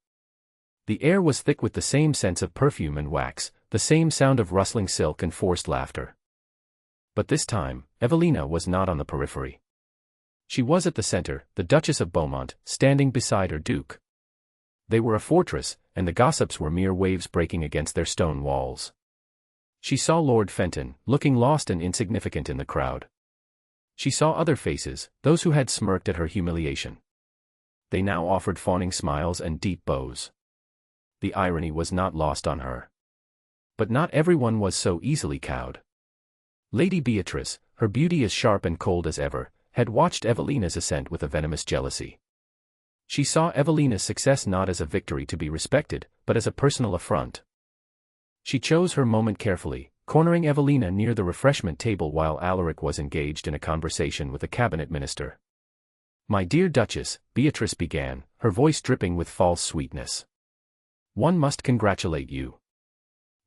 The air was thick with the same sense of perfume and wax, the same sound of rustling silk and forced laughter. But this time, Evelina was not on the periphery. She was at the center, the Duchess of Beaumont, standing beside her duke. They were a fortress, and the gossips were mere waves breaking against their stone walls. She saw Lord Fenton, looking lost and insignificant in the crowd. She saw other faces, those who had smirked at her humiliation. They now offered fawning smiles and deep bows. The irony was not lost on her. But not everyone was so easily cowed. Lady Beatrice, her beauty as sharp and cold as ever, had watched Evelina's ascent with a venomous jealousy. She saw Evelina's success not as a victory to be respected, but as a personal affront. She chose her moment carefully, cornering Evelina near the refreshment table while Alaric was engaged in a conversation with a cabinet minister. "My dear Duchess," Beatrice began, her voice dripping with false sweetness. "One must congratulate you.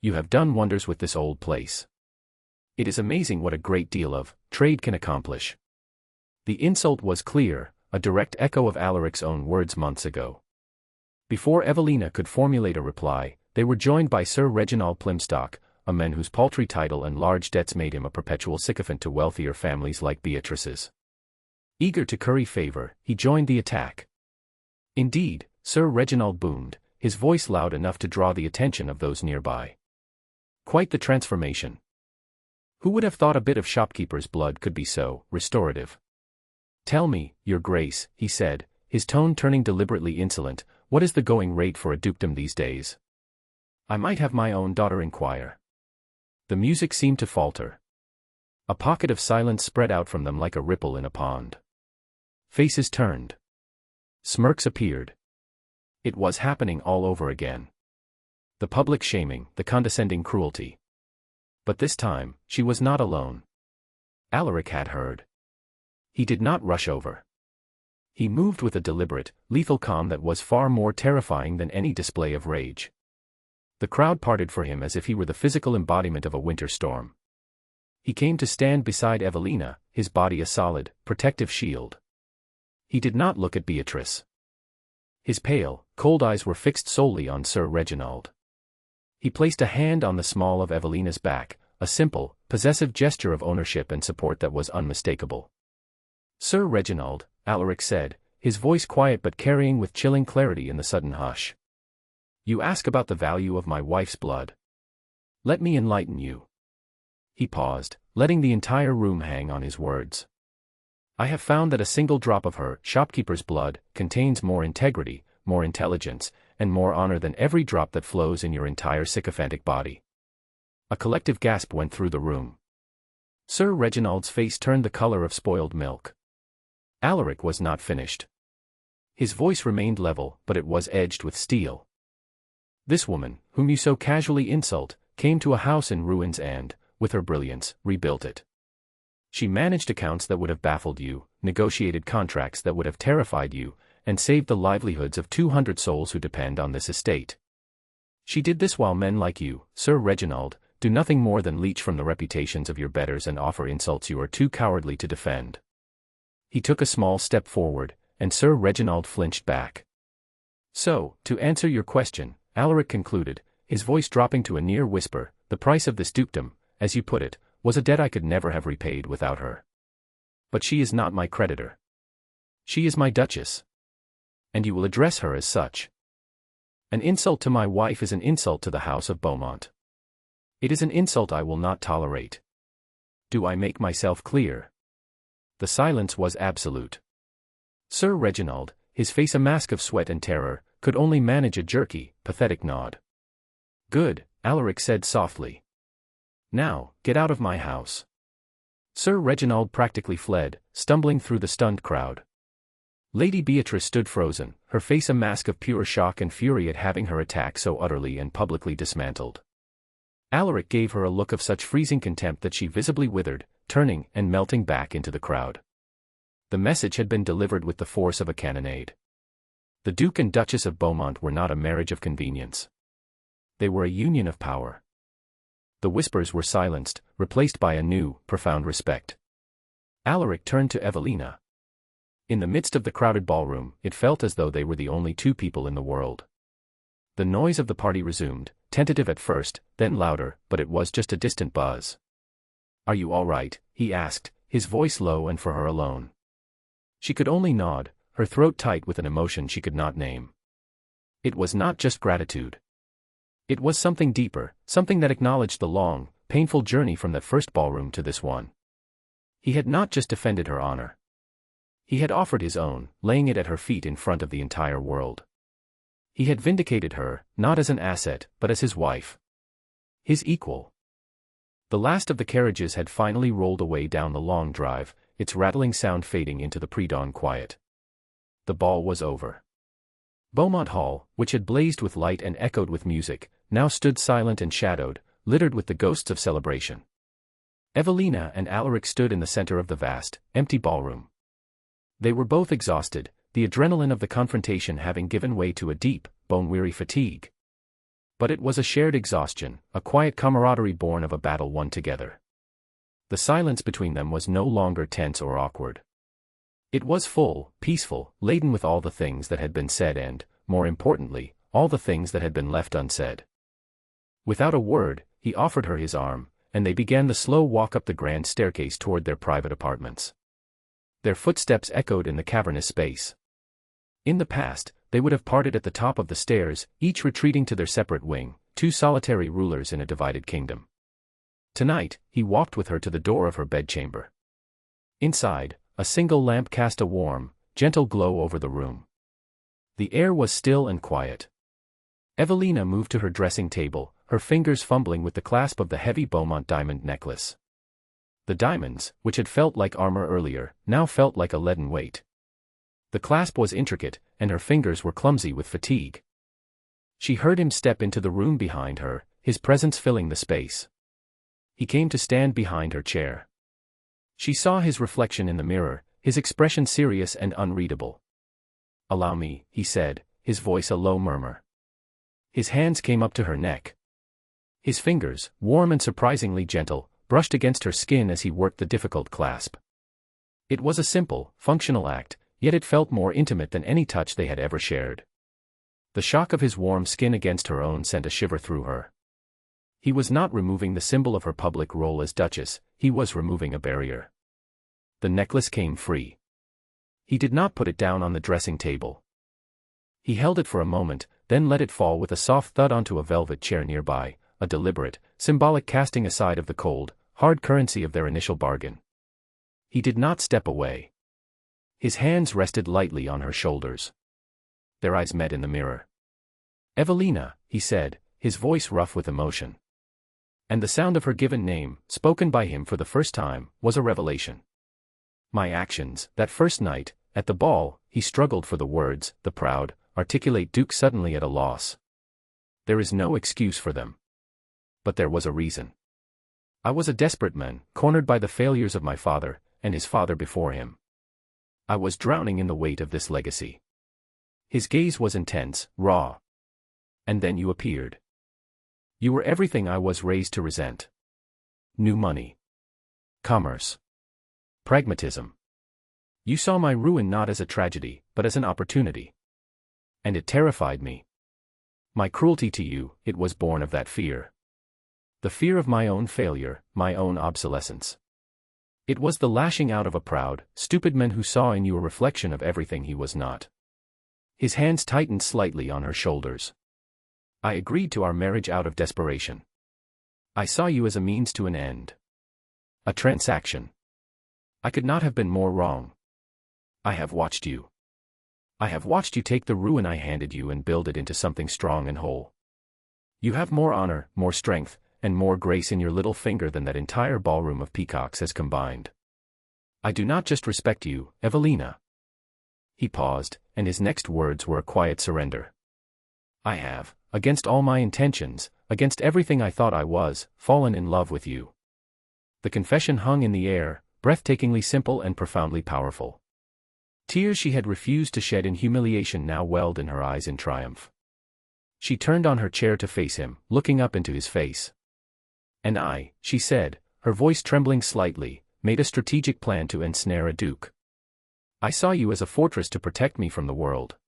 You have done wonders with this old place. It is amazing what a great deal of trade can accomplish." The insult was clear, a direct echo of Alaric's own words months ago. Before Evelina could formulate a reply, they were joined by Sir Reginald Plymstock, a man whose paltry title and large debts made him a perpetual sycophant to wealthier families like Beatrice's. Eager to curry favor, he joined the attack. Indeed, Sir Reginald boomed, his voice loud enough to draw the attention of those nearby. Quite the transformation. Who would have thought a bit of shopkeeper's blood could be so restorative? "Tell me, your grace," he said, his tone turning deliberately insolent, "what is the going rate for a dukedom these days? I might have my own daughter inquire." The music seemed to falter. A pocket of silence spread out from them like a ripple in a pond. Faces turned. Smirks appeared. It was happening all over again. The public shaming, the condescending cruelty. But this time, she was not alone. Alaric had heard. He did not rush over. He moved with a deliberate, lethal calm that was far more terrifying than any display of rage. The crowd parted for him as if he were the physical embodiment of a winter storm. He came to stand beside Evelina, his body a solid, protective shield. He did not look at Beatrice. His pale, cold eyes were fixed solely on Sir Reginald. He placed a hand on the small of Evelina's back, a simple, possessive gesture of ownership and support that was unmistakable. "Sir Reginald," Alaric said, his voice quiet but carrying with chilling clarity in the sudden hush. "You ask about the value of my wife's blood. Let me enlighten you." He paused, letting the entire room hang on his words. "I have found that a single drop of her shopkeeper's blood contains more integrity, more intelligence, and more honor than every drop that flows in your entire sycophantic body." A collective gasp went through the room. Sir Reginald's face turned the color of spoiled milk. Alaric was not finished. His voice remained level, but it was edged with steel. "This woman, whom you so casually insult, came to a house in ruins and, with her brilliance, rebuilt it. She managed accounts that would have baffled you, negotiated contracts that would have terrified you, and saved the livelihoods of 200 souls who depend on this estate. She did this while men like you, Sir Reginald, do nothing more than leech from the reputations of your betters and offer insults you are too cowardly to defend." He took a small step forward, and Sir Reginald flinched back. "So, to answer your question," Alaric concluded, his voice dropping to a near whisper, "the price of this dukedom, as you put it, was a debt I could never have repaid without her. But she is not my creditor. She is my Duchess. And you will address her as such. An insult to my wife is an insult to the House of Beaumont. It is an insult I will not tolerate. Do I make myself clear?" The silence was absolute. Sir Reginald, his face a mask of sweat and terror, could only manage a jerky, pathetic nod. "Good," Alaric said softly. "Now, get out of my house." Sir Reginald practically fled, stumbling through the stunned crowd. Lady Beatrice stood frozen, her face a mask of pure shock and fury at having her attack so utterly and publicly dismantled. Alaric gave her a look of such freezing contempt that she visibly withered, turning and melting back into the crowd. The message had been delivered with the force of a cannonade. The Duke and Duchess of Beaumont were not a marriage of convenience. They were a union of power. The whispers were silenced, replaced by a new, profound respect. Alaric turned to Evelina. In the midst of the crowded ballroom, it felt as though they were the only two people in the world. The noise of the party resumed, tentative at first, then louder, but it was just a distant buzz. "Are you all right?" he asked, his voice low and for her alone. She could only nod, her throat tight with an emotion she could not name. It was not just gratitude. It was something deeper, something that acknowledged the long, painful journey from that first ballroom to this one. He had not just defended her honor. He had offered his own, laying it at her feet in front of the entire world. He had vindicated her, not as an asset, but as his wife. His equal. The last of the carriages had finally rolled away down the long drive, its rattling sound fading into the pre-dawn quiet. The ball was over. Beaumont Hall, which had blazed with light and echoed with music, now stood silent and shadowed, littered with the ghosts of celebration. Evelina and Alaric stood in the center of the vast, empty ballroom. They were both exhausted, the adrenaline of the confrontation having given way to a deep, bone-weary fatigue. But it was a shared exhaustion, a quiet camaraderie born of a battle won together. The silence between them was no longer tense or awkward. It was full, peaceful, laden with all the things that had been said and, more importantly, all the things that had been left unsaid. Without a word, he offered her his arm, and they began the slow walk up the grand staircase toward their private apartments. Their footsteps echoed in the cavernous space. In the past, they would have parted at the top of the stairs, each retreating to their separate wing, two solitary rulers in a divided kingdom. Tonight, he walked with her to the door of her bedchamber. Inside, a single lamp cast a warm, gentle glow over the room. The air was still and quiet. Evelina moved to her dressing table, her fingers fumbling with the clasp of the heavy Beaumont diamond necklace. The diamonds, which had felt like armor earlier, now felt like a leaden weight. The clasp was intricate, and her fingers were clumsy with fatigue. She heard him step into the room behind her, his presence filling the space. He came to stand behind her chair. She saw his reflection in the mirror, his expression serious and unreadable. "Allow me," he said, his voice a low murmur. His hands came up to her neck. His fingers, warm and surprisingly gentle, brushed against her skin as he worked the difficult clasp. It was a simple, functional act, yet it felt more intimate than any touch they had ever shared. The shock of his warm skin against her own sent a shiver through her. He was not removing the symbol of her public role as Duchess, he was removing a barrier. The necklace came free. He did not put it down on the dressing table. He held it for a moment, then let it fall with a soft thud onto a velvet chair nearby, a deliberate, symbolic casting aside of the cold, hard currency of their initial bargain. He did not step away. His hands rested lightly on her shoulders. Their eyes met in the mirror. "Evelina," he said, his voice rough with emotion. And the sound of her given name, spoken by him for the first time, was a revelation. "My actions, that first night, at the ball," he struggled for the words, the proud, articulate Duke suddenly at a loss. "There is no excuse for them. But there was a reason. I was a desperate man, cornered by the failures of my father, and his father before him. I was drowning in the weight of this legacy." His gaze was intense, raw. "And then you appeared. You were everything I was raised to resent. New money. Commerce. Pragmatism. You saw my ruin not as a tragedy, but as an opportunity. And it terrified me. My cruelty to you, it was born of that fear. The fear of my own failure, my own obsolescence. It was the lashing out of a proud, stupid man who saw in you a reflection of everything he was not." His hands tightened slightly on her shoulders. "I agreed to our marriage out of desperation. I saw you as a means to an end. A transaction. I could not have been more wrong. I have watched you. I have watched you take the ruin I handed you and build it into something strong and whole. You have more honor, more strength, and more grace in your little finger than that entire ballroom of peacocks has combined. I do not just respect you, Evelina." He paused, and his next words were a quiet surrender. "I have, against all my intentions, against everything I thought I was, fallen in love with you." The confession hung in the air, breathtakingly simple and profoundly powerful. Tears she had refused to shed in humiliation now welled in her eyes in triumph. She turned on her chair to face him, looking up into his face. "And I," she said, her voice trembling slightly, "made a strategic plan to ensnare a duke. I saw you as a fortress to protect me from the world.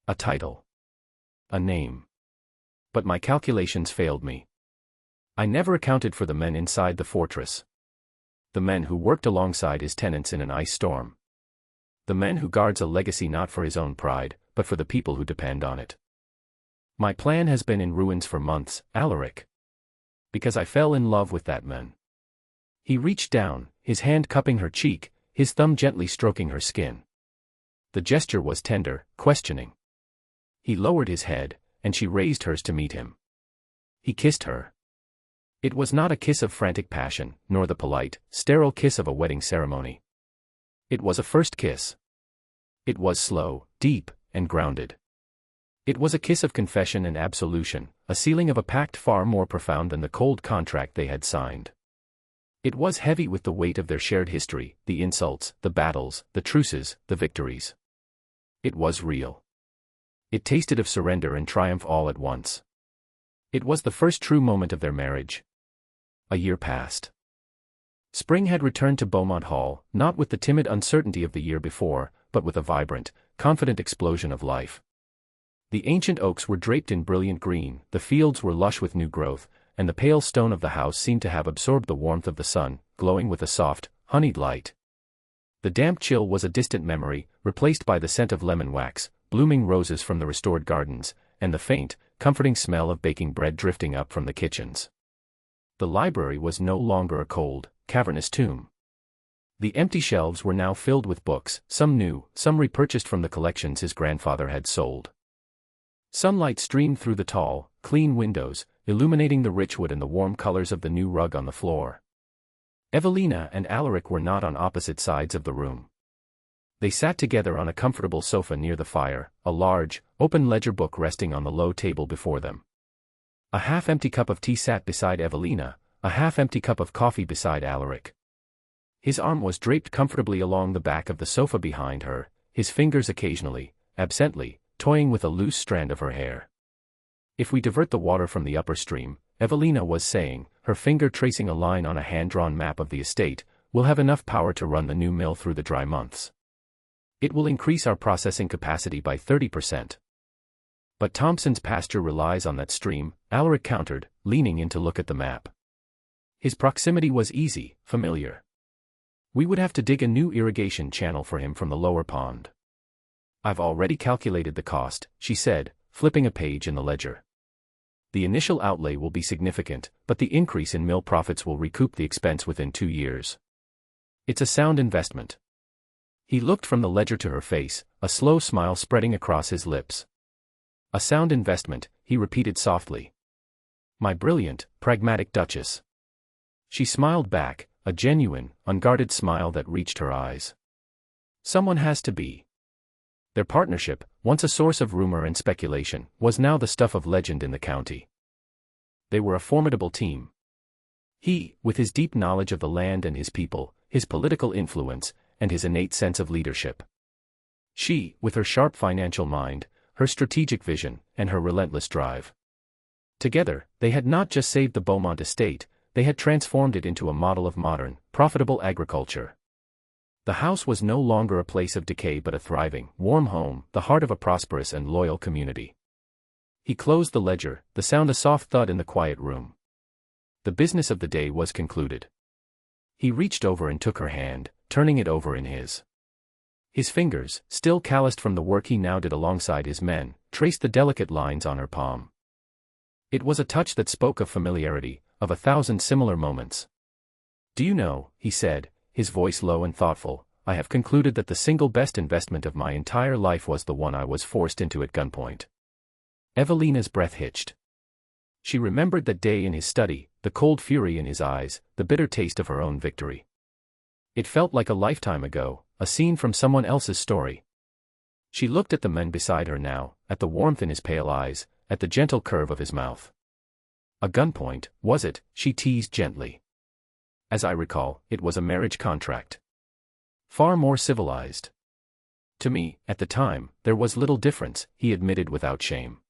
A title. A name. But my calculations failed me. I never accounted for the men inside the fortress. The men who worked alongside his tenants in an ice storm. The men who guards a legacy not for his own pride, but for the people who depend on it. My plan has been in ruins for months, Alaric. Because I fell in love with that man." He reached down, his hand cupping her cheek, his thumb gently stroking her skin. The gesture was tender, questioning. He lowered his head, and she raised hers to meet him. He kissed her. It was not a kiss of frantic passion, nor the polite, sterile kiss of a wedding ceremony. It was a first kiss. It was slow, deep, and grounded. It was a kiss of confession and absolution, a sealing of a pact far more profound than the cold contract they had signed. It was heavy with the weight of their shared history, the insults, the battles, the truces, the victories. It was real. It tasted of surrender and triumph all at once. It was the first true moment of their marriage. A year passed. Spring had returned to Beaumont Hall, not with the timid uncertainty of the year before, but with a vibrant, confident explosion of life. The ancient oaks were draped in brilliant green, the fields were lush with new growth, and the pale stone of the house seemed to have absorbed the warmth of the sun, glowing with a soft, honeyed light. The damp chill was a distant memory, replaced by the scent of lemon wax, blooming roses from the restored gardens, and the faint, comforting smell of baking bread drifting up from the kitchens. The library was no longer a cold, cavernous tomb. The empty shelves were now filled with books, some new, some repurchased from the collections his grandfather had sold. Sunlight streamed through the tall, clean windows, illuminating the rich wood and the warm colors of the new rug on the floor. Evelina and Alaric were not on opposite sides of the room. They sat together on a comfortable sofa near the fire, a large, open ledger book resting on the low table before them. A half-empty cup of tea sat beside Evelina, a half-empty cup of coffee beside Alaric. His arm was draped comfortably along the back of the sofa behind her, his fingers occasionally, absently, toying with a loose strand of her hair. "If we divert the water from the upper stream," Evelina was saying, her finger tracing a line on a hand-drawn map of the estate, "we'll have enough power to run the new mill through the dry months. It will increase our processing capacity by 30%. "But Thompson's pasture relies on that stream," Alaric countered, leaning in to look at the map. His proximity was easy, familiar. "We would have to dig a new irrigation channel for him from the lower pond." "I've already calculated the cost," she said, flipping a page in the ledger. "The initial outlay will be significant, but the increase in mill profits will recoup the expense within 2 years. It's a sound investment." He looked from the ledger to her face, a slow smile spreading across his lips. "A sound investment," he repeated softly. "My brilliant, pragmatic Duchess." She smiled back, a genuine, unguarded smile that reached her eyes. Someone has to be. Their partnership, once a source of rumor and speculation, was now the stuff of legend in the county. They were a formidable team. He, with his deep knowledge of the land and his people, his political influence, and his innate sense of leadership. She, with her sharp financial mind, her strategic vision, and her relentless drive. Together, they had not just saved the Beaumont estate, they had transformed it into a model of modern, profitable agriculture. The house was no longer a place of decay but a thriving, warm home, the heart of a prosperous and loyal community. He closed the ledger, the sound a soft thud in the quiet room. The business of the day was concluded. He reached over and took her hand, turning it over in his. His fingers, still calloused from the work he now did alongside his men, traced the delicate lines on her palm. It was a touch that spoke of familiarity, of 1,000 similar moments. "Do you know," he said, his voice low and thoughtful, "I have concluded that the single best investment of my entire life was the one I was forced into at gunpoint." Evelina's breath hitched. She remembered that day in his study, the cold fury in his eyes, the bitter taste of her own victory. It felt like a lifetime ago, a scene from someone else's story. She looked at the men beside her now, at the warmth in his pale eyes, at the gentle curve of his mouth. "A gunpoint, was it?" she teased gently. "As I recall, it was a marriage contract. Far more civilized." To me, at the time, there was little difference, he admitted without shame.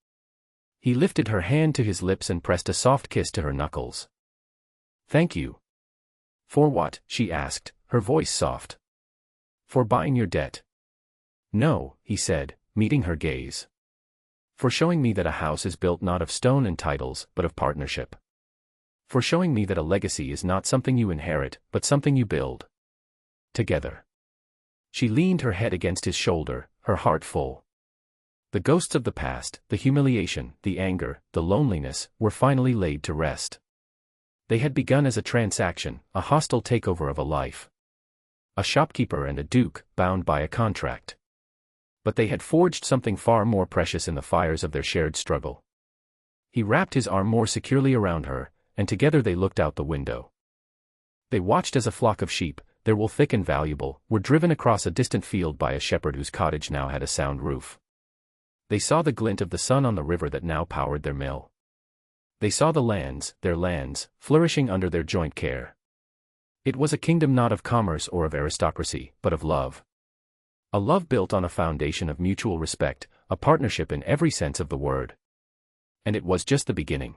He lifted her hand to his lips and pressed a soft kiss to her knuckles. Thank you. For what? She asked, her voice soft. For buying your debt. No, he said, meeting her gaze. For showing me that a house is built not of stone and titles, but of partnership. For showing me that a legacy is not something you inherit, but something you build. Together. She leaned her head against his shoulder, her heart full. The ghosts of the past, the humiliation, the anger, the loneliness, were finally laid to rest. They had begun as a transaction, a hostile takeover of a life. A shopkeeper and a duke, bound by a contract. But they had forged something far more precious in the fires of their shared struggle. He wrapped his arm more securely around her, and together they looked out the window. They watched as a flock of sheep, their wool thick and valuable, were driven across a distant field by a shepherd whose cottage now had a sound roof. They saw the glint of the sun on the river that now powered their mill. They saw the lands, their lands, flourishing under their joint care. It was a kingdom not of commerce or of aristocracy, but of love. A love built on a foundation of mutual respect, a partnership in every sense of the word. And it was just the beginning.